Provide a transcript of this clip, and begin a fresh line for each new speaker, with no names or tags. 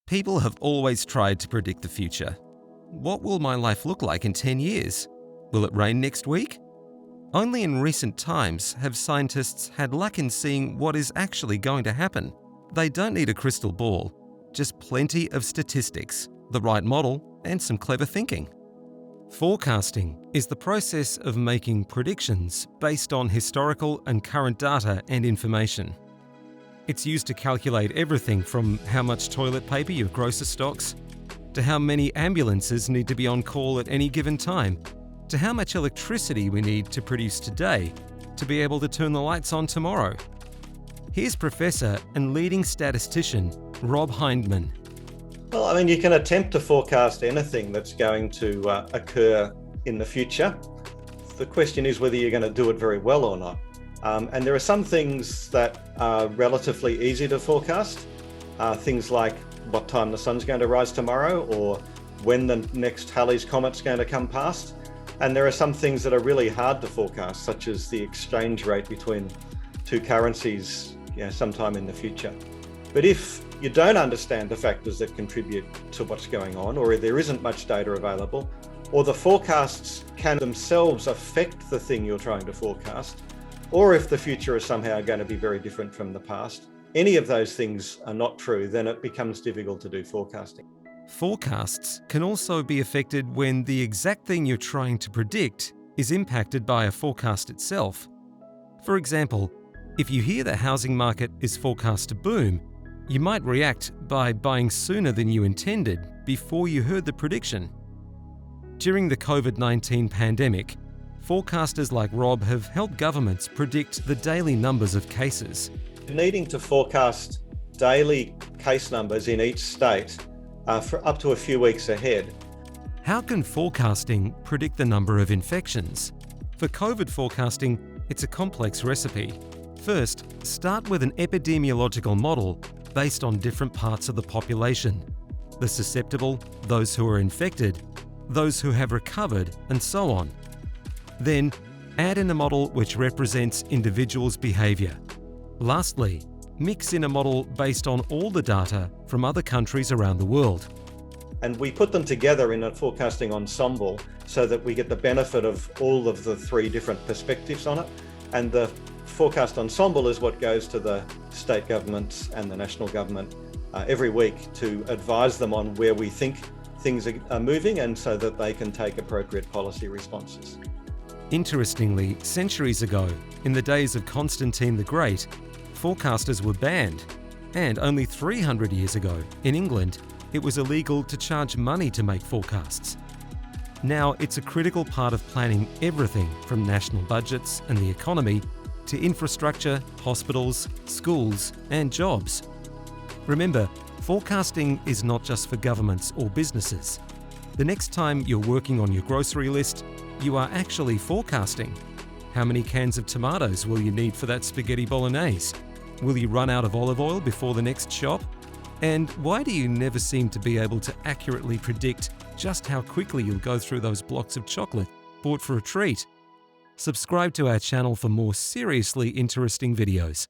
People have always tried to predict the future. What will my life look like in 10 years? Will it rain next week? Only in recent times have scientists had luck in seeing what is actually going to happen. They don't need a crystal ball, just plenty of statistics, the right model, and some clever thinking. Forecasting is the process of making predictions based on historical and current data and information. It's used to calculate everything from how much toilet paper your grocer stocks, to how many ambulances need to be on call at any given time, to how much electricity we need to produce today to be able to turn the lights on tomorrow. Here's Professor and leading statistician Rob Hindman.
Well, you can attempt to forecast anything that's going to occur in the future. The question is whether you're going to do it very well or not. And there are some things that are relatively easy to forecast. Things like what time the sun's going to rise tomorrow or when the next Halley's Comet's going to come past. And there are some things that are really hard to forecast, such as the exchange rate between two currencies sometime in the future. But if you don't understand the factors that contribute to what's going on, or if there isn't much data available, or the forecasts can themselves affect the thing you're trying to forecast, or if the future is somehow going to be very different from the past, any of those things are not true, then it becomes difficult to do forecasting.
Forecasts can also be affected when the exact thing you're trying to predict is impacted by a forecast itself. For example, if you hear the housing market is forecast to boom, you might react by buying sooner than you intended before you heard the prediction. During the COVID-19 pandemic, forecasters like Rob have helped governments predict the daily numbers of cases.
Needing to forecast daily case numbers in each state for up to a few weeks ahead.
How can forecasting predict the number of infections? For COVID forecasting, it's a complex recipe. First, start with an epidemiological model based on different parts of the population: the susceptible, those who are infected, those who have recovered, and so on. Then, add in a model which represents individuals' behaviour. Lastly, mix in a model based on all the data from other countries around the world.
And we put them together in a forecasting ensemble so that we get the benefit of all of the three different perspectives on it. And the forecast ensemble is what goes to the state governments and the national government every week to advise them on where we think things are moving, and so that they can take appropriate policy responses.
Interestingly, centuries ago, in the days of Constantine the Great, forecasters were banned. And only 300 years ago, in England, it was illegal to charge money to make forecasts. Now it's a critical part of planning everything from national budgets and the economy to infrastructure, hospitals, schools, and jobs. Remember, forecasting is not just for governments or businesses. The next time you're working on your grocery list, you are actually forecasting. How many cans of tomatoes will you need for that spaghetti bolognese? Will you run out of olive oil before the next shop? And why do you never seem to be able to accurately predict just how quickly you'll go through those blocks of chocolate bought for a treat? Subscribe to our channel for more seriously interesting videos.